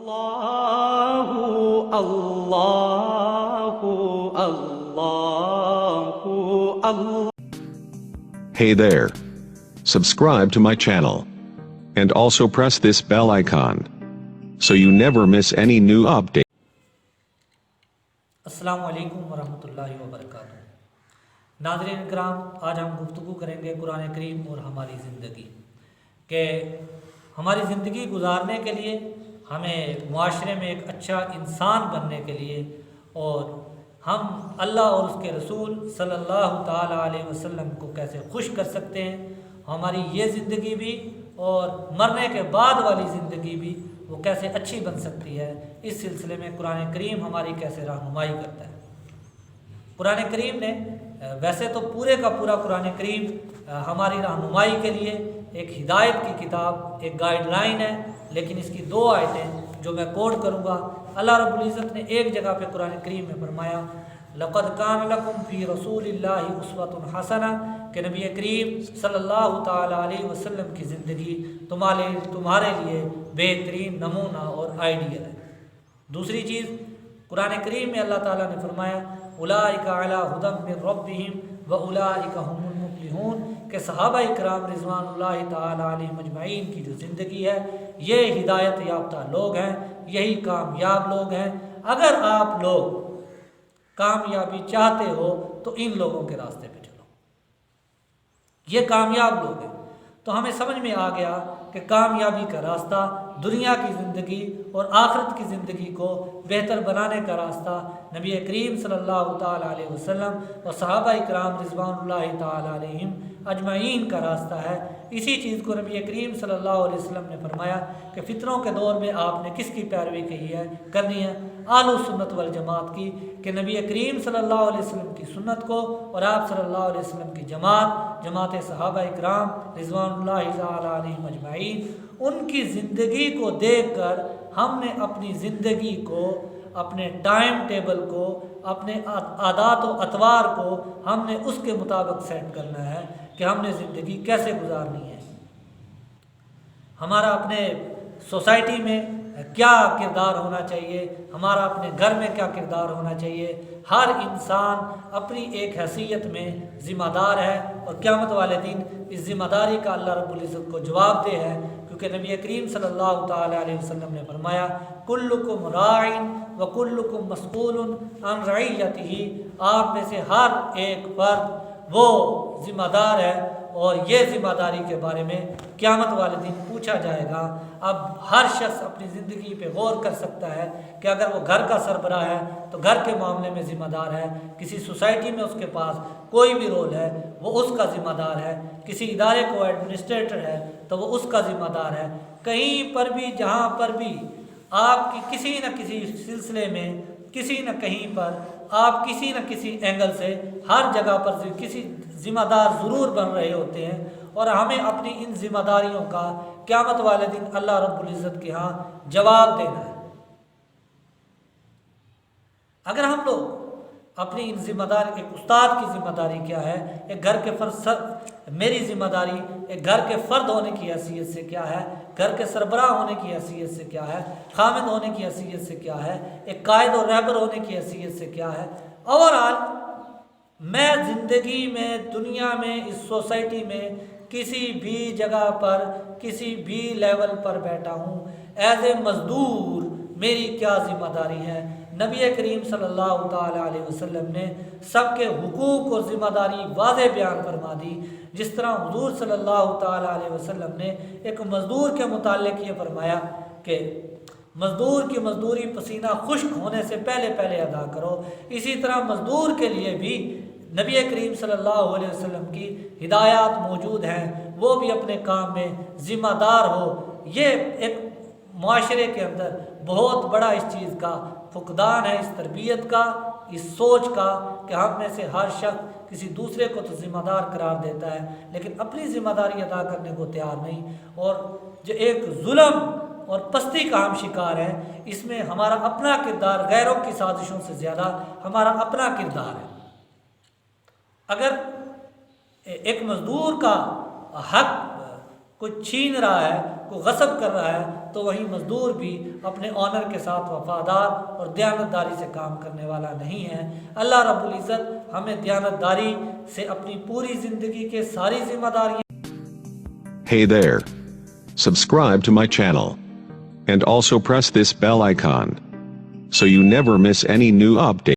Allah. Hey there. Subscribe to my channel. And also press this bell icon, so you never miss any new update. السلام علیکم ورحمۃ اللہ وبرکاتہ۔ ناظرین کرام، آج ہم گفتگو کریں گے قرآن کریم اور ہماری زندگی، کہ ہماری زندگی گزارنے کے لیے ہمیں معاشرے میں ایک اچھا انسان بننے کے لیے، اور ہم اللہ اور اس کے رسول صلی اللہ تعالیٰ علیہ وسلم کو کیسے خوش کر سکتے ہیں، ہماری یہ زندگی بھی اور مرنے کے بعد والی زندگی بھی وہ کیسے اچھی بن سکتی ہے، اس سلسلے میں قرآن کریم ہماری کیسے رہنمائی کرتا ہے۔ قرآن کریم نے ویسے تو پورے کا پورا قرآن کریم ہماری رہنمائی کے لیے ایک ہدایت کی کتاب، ایک گائیڈ لائن ہے، لیکن اس کی دو آیتیں جو میں کوٹ کروں گا، اللہ رب العزت نے ایک جگہ پہ قرآن کریم میں فرمایا لَقَدْ كَانَ لَكُمْ فِي رَسُولِ اللَّهِ أُسْوَةٌ حَسَنَةٌ، کہ نبی کریم صلی اللہ تعالیٰ علیہ وسلم کی زندگی تمہارے لیے بہترین نمونہ اور آئیڈیل ہے۔ دوسری چیز، قرآن کریم میں اللہ تعالیٰ نے فرمایا اولئک علی ھدی من ربہم واولئک ھم المفلحون، کہ صحابہ کرام رضوان اللہ تعالیٰ علیہم اجمعین کی جو زندگی ہے یہ ہدایت یافتہ لوگ ہیں، یہی کامیاب لوگ ہیں۔ اگر آپ لوگ کامیابی چاہتے ہو تو ان لوگوں کے راستے پہ چلو، یہ کامیاب لوگ ہیں۔ تو ہمیں سمجھ میں آ گیا کہ کامیابی کا راستہ، دنیا کی زندگی اور آخرت کی زندگی کو بہتر بنانے کا راستہ نبی کریم صلی اللہ تعالیٰ علیہ وسلم اور صحابہ کرام رضوان اللہ تعالیٰ علیہم اجمعین کا راستہ ہے۔ اسی چیز کو نبی کریم صلی اللہ علیہ وسلم نے فرمایا کہ فتنوں کے دور میں آپ نے کس کی پیروی کرنی ہے؟ اہل سنت والجماعت کی، کہ نبی کریم صلی اللہ علیہ وسلم کی سنت کو اور آپ صلی اللہ علیہ وسلم کی جماعت صحابہ کرام رضوان اللہ تعالیٰ علیہم اجمعین، ان کی زندگی کو دیکھ کر ہم نے اپنی زندگی کو، اپنے ٹائم ٹیبل کو، اپنے عادات و اطوار کو ہم نے اس کے مطابق سیٹ کرنا ہے کہ ہم نے زندگی کیسے گزارنی ہے۔ ہمارا اپنے سوسائٹی میں کیا کردار ہونا چاہیے، ہمارا اپنے گھر میں کیا کردار ہونا چاہیے۔ ہر انسان اپنی ایک حیثیت میں ذمہ دار ہے، اور قیامت والے دن اس ذمہ داری کا اللہ رب العزت کو جواب دہ ہے، کیونکہ نبی کریم صلی اللہ تعالیٰ علیہ وسلم نے فرمایا کلکم راع وکلکم مسئول عن رعیتہ، آپ میں سے ہر ایک فرد وہ ذمہ دار ہے، اور یہ ذمہ داری کے بارے میں قیامت والے دن پوچھا جائے گا۔ اب ہر شخص اپنی زندگی پہ غور کر سکتا ہے کہ اگر وہ گھر کا سربراہ ہے تو گھر کے معاملے میں ذمہ دار ہے، کسی سوسائٹی میں اس کے پاس کوئی بھی رول ہے وہ اس کا ذمہ دار ہے، کسی ادارے کو ایڈمنسٹریٹر ہے تو وہ اس کا ذمہ دار ہے۔ کہیں پر بھی جہاں پر بھی آپ کی کسی نہ کسی سلسلے میں، کسی نہ کہیں پر آپ کسی نہ کسی اینگل سے ہر جگہ پر کسی ذمہ دار ضرور بن رہے ہوتے ہیں، اور ہمیں اپنی ان ذمہ داریوں کا قیامت والے دن اللہ رب العزت کے ہاں جواب دینا ہے۔ اگر ہم لوگ اپنی ان ذمہ داری، ایک استاد کی ذمہ داری کیا ہے، ایک گھر کے میری ذمہ داری ایک گھر کے فرد ہونے کی حیثیت سے کیا ہے، گھر کے سربراہ ہونے کی حیثیت سے کیا ہے، خامد ہونے کی حیثیت سے کیا ہے، ایک قائد اور رہبر ہونے کی حیثیت سے کیا ہے، اوورآل میں زندگی میں، دنیا میں، اس سوسائٹی میں کسی بھی جگہ پر، کسی بھی لیول پر بیٹھا ہوں، ایز اے مزدور میری کیا ذمہ داری ہے۔ نبی کریم صلی اللہ تعالیٰ علیہ وسلم نے سب کے حقوق اور ذمہ داری واضح بیان فرما دی، جس طرح حضور صلی اللہ تعالیٰ علیہ وسلم نے ایک مزدور کے متعلق یہ فرمایا کہ مزدور کی مزدوری پسینہ خشک ہونے سے پہلے ادا کرو۔ اسی طرح مزدور کے لیے بھی نبی کریم صلی اللہ علیہ وسلم کی ہدایات موجود ہیں، وہ بھی اپنے کام میں ذمہ دار ہو۔ یہ ایک معاشرے کے اندر بہت بڑا اس چیز کا فقدان ہے، اس تربیت کا، اس سوچ کا، کہ ہم میں سے ہر شخص کسی دوسرے کو تو ذمہ دار قرار دیتا ہے لیکن اپنی ذمہ داری ادا کرنے کو تیار نہیں، اور جو ایک ظلم اور پستی کا ہم شکار ہیں، اس میں ہمارا اپنا کردار غیروں کی سازشوں سے زیادہ ہمارا اپنا کردار ہے۔ اگر ایک مزدور کا حق کوئی چھین رہا ہے کوئی غصب کر رہا ہے تو وہی مزدور بھی اپنے آنر کے ساتھ وفادار اور دیانتداری سے کام کرنے والا نہیں ہے۔ اللہ رب العزت ہمیں دیانتداری سے اپنی پوری زندگی کے ساری ذمہ داریاں Hey there. Subscribe to my channel. And also press this bell icon, so you never miss any new update.